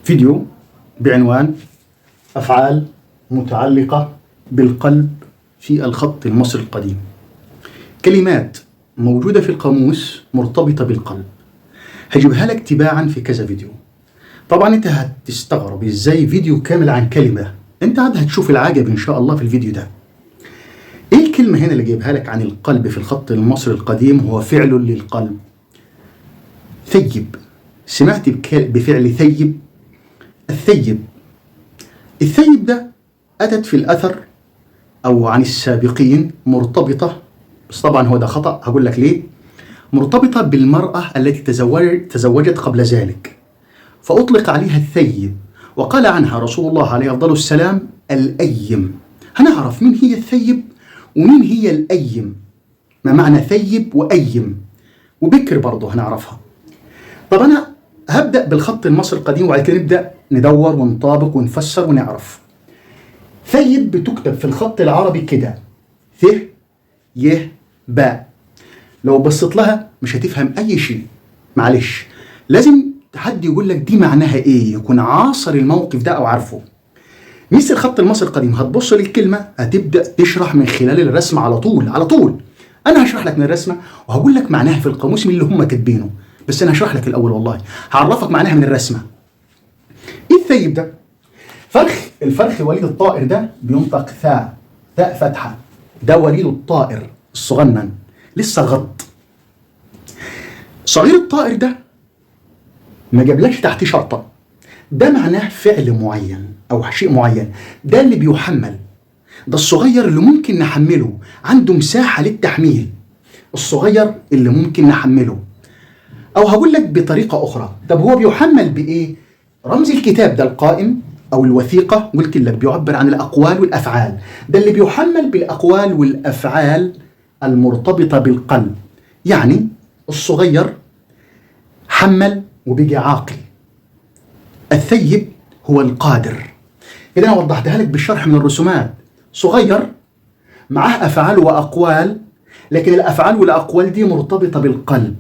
فيديو بعنوان أفعال متعلقة بالقلب في الخط المصري القديم. كلمات موجودة في القاموس مرتبطة بالقلب، هجيبها لك تباعا في كذا فيديو. طبعا انت هتستغرب ازاي فيديو كامل عن كلمة، انت عاد هتشوف العجب ان شاء الله في الفيديو ده. ايه الكلمة هنا اللي جايبها لك عن القلب في الخط المصري القديم؟ هو فعل للقلب، ثيب. سمعت بفعل ثيب؟ الثيب ده أتت في الأثر أو عن السابقين مرتبطة، بس طبعا هو ده خطأ، هقول لك ليه. مرتبطة بالمرأة التي تزوجت قبل ذلك، فأطلق عليها الثيب، وقال عنها رسول الله عليه أفضل السلام الأيم. هنعرف مين هي الثيب ومين هي الأيم، ما معنى ثيب وأيم، وبكر برضه هنعرفها. طب أنا هبدأ بالخط المصري القديم وبعد كده نبدأ ندور ونطابق ونفسر ونعرف. ثيب بتكتب في الخط العربي كده، ث ي باء. لو بصيت لها مش هتفهم أي شيء، معلش، لازم حد يقول لك دي معناها إيه، يكون عاصر الموقف ده أو عارفه. مثل الخط المصري القديم هتبص للكلمة هتبدأ تشرح من خلال الرسمة على طول. أنا هشرح لك من الرسمة وهقول لك معناها في القاموس من اللي هم كاتبينه، بس أنا هشرح لك الأول، والله هعرفك معناها من الرسمة. إيه الثيب ده؟ الفرخ وليد الطائر ده بينطق ثاء فتحة، ده وليد الطائر الصغنن لسه غط. صغير الطائر ده ما جابلكش تحت شرطة، ده معناه فعل معين أو شيء معين، ده اللي بيحمل، ده الصغير اللي ممكن نحمله، عنده مساحة للتحميل، الصغير اللي ممكن نحمله. أو هقول لك بطريقة أخرى، طب هو بيحمل بإيه؟ رمز الكتاب ده القائم أو الوثيقة، قلت لك بيعبر عن الأقوال والأفعال، ده اللي بيحمل بالأقوال والأفعال المرتبطة بالقلب. يعني الصغير حمل وبيجي عاقل، الثيب هو القادر. إذا أنا وضحتها لك بالشرح من الرسومات، صغير معاه أفعال وأقوال، لكن الأفعال والأقوال دي مرتبطة بالقلب،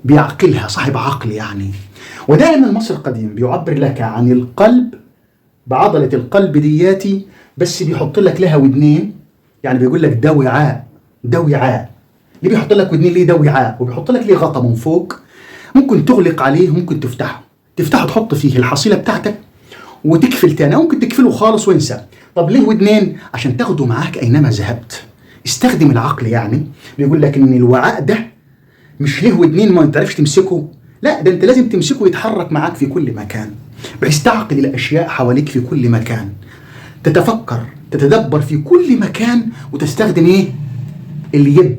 بيعقلها، صاحب عقل يعني. ودائما المصري القديم بيعبر لك عن القلب بعضلة القلب دياتي، بس بيحط لك لها ودنين، يعني بيقول لك ده وعاء، ده وعاء. ليه بيحط لك ودنين؟ ليه ده وعاء؟ وبيحط لك ليه غطا من فوق، ممكن تغلق عليه، ممكن تفتحه تحط فيه الحصيلة بتاعتك وتقفل تاني، ممكن تقفله خالص وانسى. طب ليه ودنين؟ عشان تاخده معاك أينما ذهبت، استخدم العقل. يعني بيقول لك إن الوعاء ده مش ليه ودنين ما انت عرفش تمسكه، لا، ده انت لازم تمسكه يتحرك معاك في كل مكان، بحيث تعقل الأشياء حواليك في كل مكان، تتفكر تتدبر في كل مكان، وتستخدم ايه؟ اليب.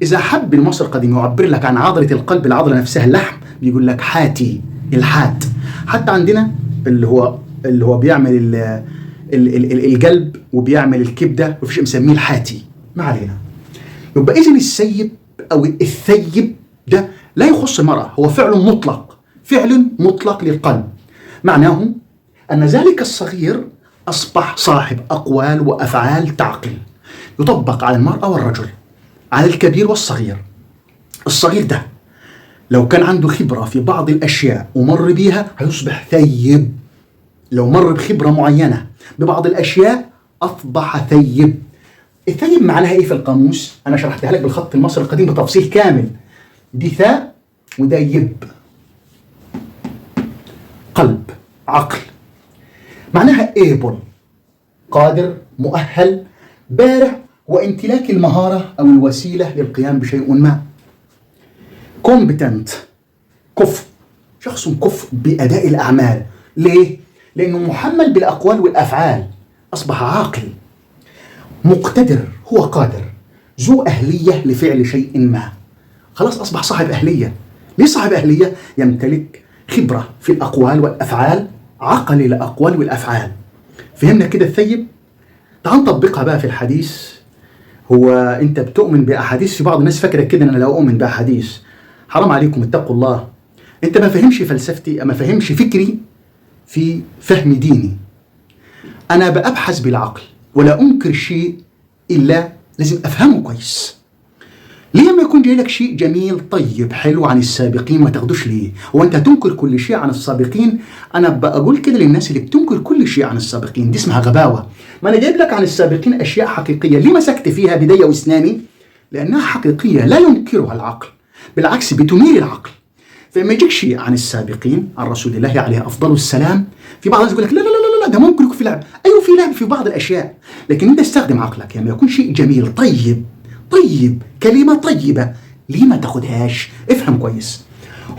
إذا حب المصري القديم يعبر لك عن عضلة القلب، العضلة نفسها اللحم، بيقول لك حاتي، الحات. حتى عندنا اللي هو بيعمل القلب وبيعمل الكبدة وفيش مسميه الحاتي، ما علينا. يبقى إذن السيب أو الثيب ده لا يخص المرأة، هو فعل مطلق للقلب. معناه أن ذلك الصغير أصبح صاحب أقوال وأفعال تعقل، يطبق على المرأة والرجل، على الكبير والصغير. الصغير ده لو كان عنده خبرة في بعض الأشياء ومر بيها هيصبح ثيب، لو مر بخبرة معينة ببعض الأشياء أصبح ثيب. الثيب معناها إيه في القاموس؟ أنا شرحتها لك بالخط المصري القديم بتفصيل كامل، دي ثاء وده يب، قلب، عقل. معناها able، قادر، مؤهل، بارع، وامتلاك المهارة أو الوسيلة للقيام بشيء ما. competent، كفء، شخص كفء بأداء الأعمال. ليه؟ لأنه محمل بالأقوال والأفعال، أصبح عاقل. مقتدر، هو قادر، ذو أهلية لفعل شيء ما، خلاص أصبح صاحب أهلية. ليه صاحب أهلية؟ يمتلك خبرة في الأقوال والأفعال، عقل الأقوال والأفعال. فهمنا كده الثيب؟ تعال نطبقها بقى في الحديث. هو أنت بتؤمن بأحاديث؟ في بعض الناس فاكرة كده أن أنا لا أؤمن بأحاديث. حرام عليكم، اتقوا الله. أنت ما فهمش فلسفتي، ما فهمش فكري في فهم ديني. أنا بأبحث بالعقل ولا أنكر شيء إلا لازم أفهمه كويس. ليه ما يكون جاي لك شيء جميل طيب حلو عن السابقين ما تاخدوش ليه؟ هو انت تنكر كل شيء عن السابقين؟ انا بقول كده للناس اللي بتنكر كل شيء عن السابقين، دي اسمها غباوه. ما انا جايب لك عن السابقين اشياء حقيقيه، ليه مسكت فيها بدايه واسناني؟ لانها حقيقيه لا ينكرها العقل، بالعكس بتنير العقل. فلما يجيك شيء عن السابقين عن رسول الله عليه افضل السلام، في بعض الناس يقول لك لا لا لا لا ده ممكن يكون في لعب، ايوه في لعب في بعض الاشياء، لكن انت استخدم عقلك. لما يكون شيء جميل طيب كلمة طيبة، ليه ما تاخدهاش؟ افهم كويس.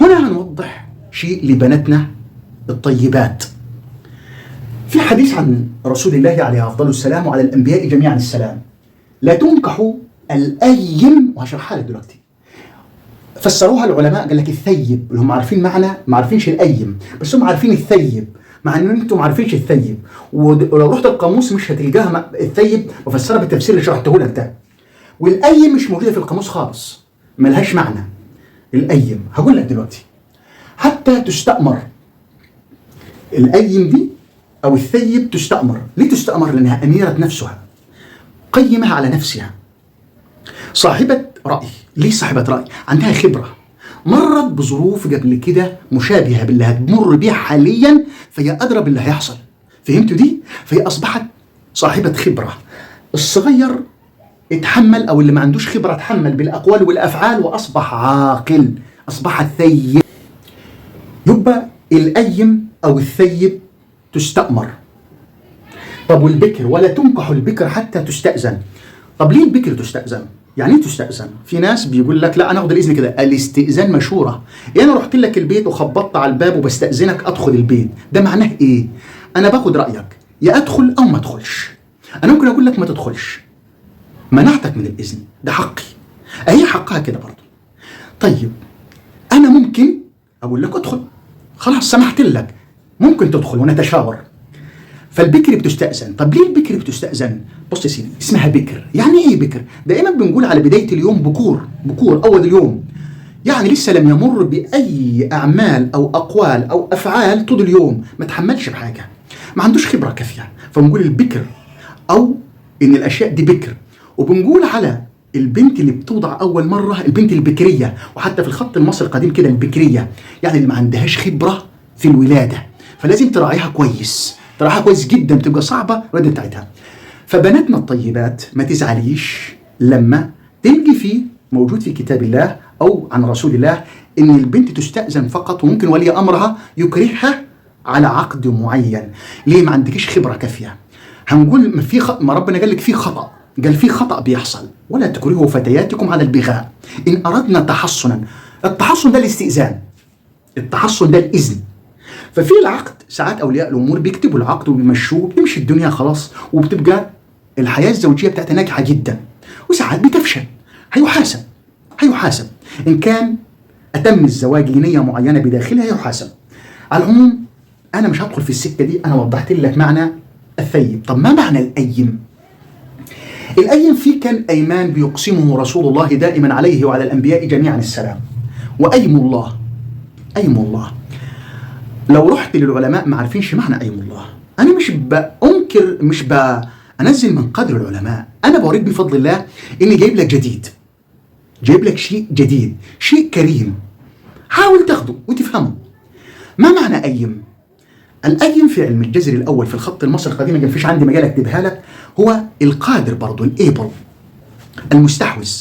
هنا هنوضح شيء لبناتنا الطيبات. في حديث عن رسول الله عليه أفضل السلام وعلى الأنبياء جميعا السلام: لا تنكحوا الأيم، وهشرحها لك دلوقتي. فسروها العلماء قال لك الثيب، اللي هم عارفين معنى ما عارفينش الأيم، بس هم عارفين الثيب، مع ان انتم ما عارفينش الثيب. ولو رحت القاموس مش هتلقاها الثيب مفسرة بالتفسير اللي شرحته لك ده. والأيم مش موجودة في القاموس خالص، ملهاش معنى الأيم. هقول لك دلوقتي حتى تستأمر الأيم دي أو الثيب تستأمر. ليه تستأمر؟ لأنها أميرة نفسها، قيمة على نفسها، صاحبة رأي. ليه صاحبة رأي؟ عندها خبرة، مرت بظروف قبل كده مشابهة باللي هتمر بيها حاليا، فهي أدرى باللي هيحصل. فهمتوا دي؟ فهي أصبحت صاحبة خبرة. الصغير اتحمل، او اللي ما عندوش خبره اتحمل بالاقوال والافعال واصبح عاقل، اصبح ثيب. يبقى الايم او الثيب تستأمر. طب والبكر؟ ولا تنكح البكر حتى تستأذن. طب ليه البكر تستأذن؟ يعني ايه تستأذن؟ في ناس بيقول لك لا انا اخد الاذن كده، الاستئذان مشوره. يعني انا رحت لك البيت وخبطت على الباب وبستأذنك ادخل البيت، ده معناه ايه؟ انا باخد رايك، يا ادخل او ما ادخلش. انا ممكن اقول لك ما تدخلش، منعتك من الإذن، ده حقي. أهي حقها كده برضه. طيب أنا ممكن أقول لك ادخل، خلاص سمحت لك، ممكن تدخل ونتشاور. فالبكر بتستأذن. طب ليه البكر بتستأذن؟ بص يا سيدي، اسمها بكر. يعني إيه بكر؟ دائما بنقول على بداية اليوم بكور أول اليوم، يعني لسه لم يمر بأي أعمال أو أقوال أو أفعال طول اليوم، ما تحملش بحاجة، ما عندوش خبرة كافية، فنقول البكر أو إن الأشياء دي بكر. وبنقول على البنت اللي بتوضع اول مره البنت البكريه، وحتى في الخط المصري القديم كده البكريه، يعني اللي ما عندهاش خبره في الولاده، فلازم تراعيها كويس، تراعيها كويس جدا، بتبقى صعبه الولاده بتاعتها. فبناتنا الطيبات ما تزعليش لما تلقي فيه موجود في كتاب الله او عن رسول الله ان البنت تستأذن فقط، وممكن ولي امرها يكرهها على عقد معين. ليه؟ ما عندكيش خبره كافيه. هنقول ما ربنا قال لك في خطأ، قال في خطأ بيحصل: ولا تكرهوا فتياتكم على البغاء إن أردنا تحصنا. التحصن ده الاستئذان، التحصن ده الإذن. ففي العقد ساعات أولياء الأمور بيكتبوا العقد وبيمشوه، بتمشي الدنيا خلاص، وبتبقى الحياة الزوجية بتاعتها ناجحة جدا. وساعات بتفشل، هيحاسب إن كان أتم الزواج لنية معينة بداخلها، يحاسب. على العموم أنا مش هدخل في السكة دي، أنا وضحت لك معنى الثيب. طب ما معنى الأيم؟ الأيم فيه كان أيمان بيقسمه رسول الله دائما عليه وعلى الأنبياء جميعا السلام. وأيم الله لو رحت للعلماء ما عارفينش معنى أيم الله. أنا مش بأنكر، مش بأنزل من قدر العلماء، أنا بوريك بفضل الله إني جايب لك جديد، جايب لك شيء جديد، شيء كريم، حاول تاخده وتفهمه. ما معنى أيم؟ الأيم في علم الجذر الأول في الخط المصري القديم، ما فيش عندي مجال أكتبها لك، هو القادر برضه، الإيبل، المستحوذ.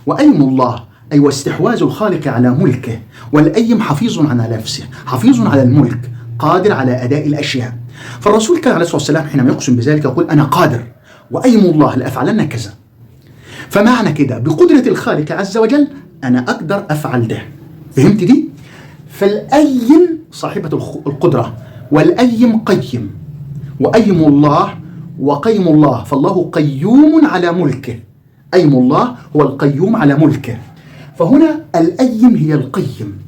وأيم الله أي واستحواذ الخالق على ملكه، والأيم حفيظ على نفسه، حفيظ على الملك، قادر على أداء الأشياء. فالرسول كان عليه الصلاة والسلام حينما يقسم بذلك يقول أنا قادر، وأيم الله لأفعلن كذا. فمعنى كده بقدرة الخالق عز وجل أنا أقدر أفعل ده. فهمت دي؟ فالأيم صاحبة القدرة، والأيم قيم، وأيم الله وقيم الله، فالله قيوم على ملكه. أيم الله هو القيوم على ملكه. فهنا الأيم هي القيم،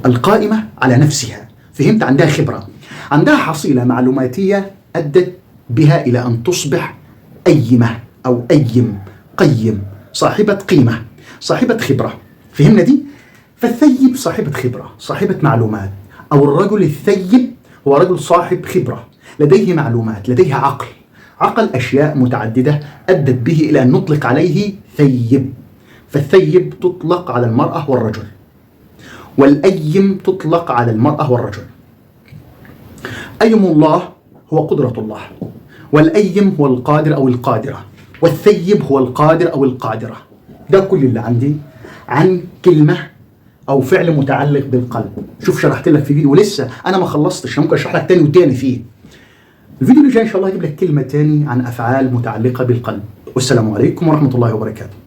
القائمة على نفسها. فهمت؟ عندها خبرة، عندها حصيلة معلوماتية أدت بها إلى أن تصبح أيمة أو أيم، قيم، صاحبة قيمة، صاحبة خبرة. فهمنا دي؟ فالثيب صاحبة خبرة، صاحبة معلومات، أو الرجل الثيب هو رجل صاحب خبرة، لديه معلومات، لديه عقل أشياء متعددة أدت به إلى أن نطلق عليه ثيب. فالثيب تطلق على المرأة والرجل، والأيم تطلق على المرأة والرجل. أيم الله هو قدرة الله، والأيم هو القادر أو القادرة، والثيب هو القادر أو القادرة. ده كل اللي عندي عن كلمة أو فعل متعلق بالقلب. شوف شرحت لك في فيديو ولسه أنا ما خلصتش، ممكن أشرح لك تاني وتاني فيه. الفيديو اللي جاي إن شاء الله هجيب لك كلمة تاني عن أفعال متعلقة بالقلب. والسلام عليكم ورحمة الله وبركاته.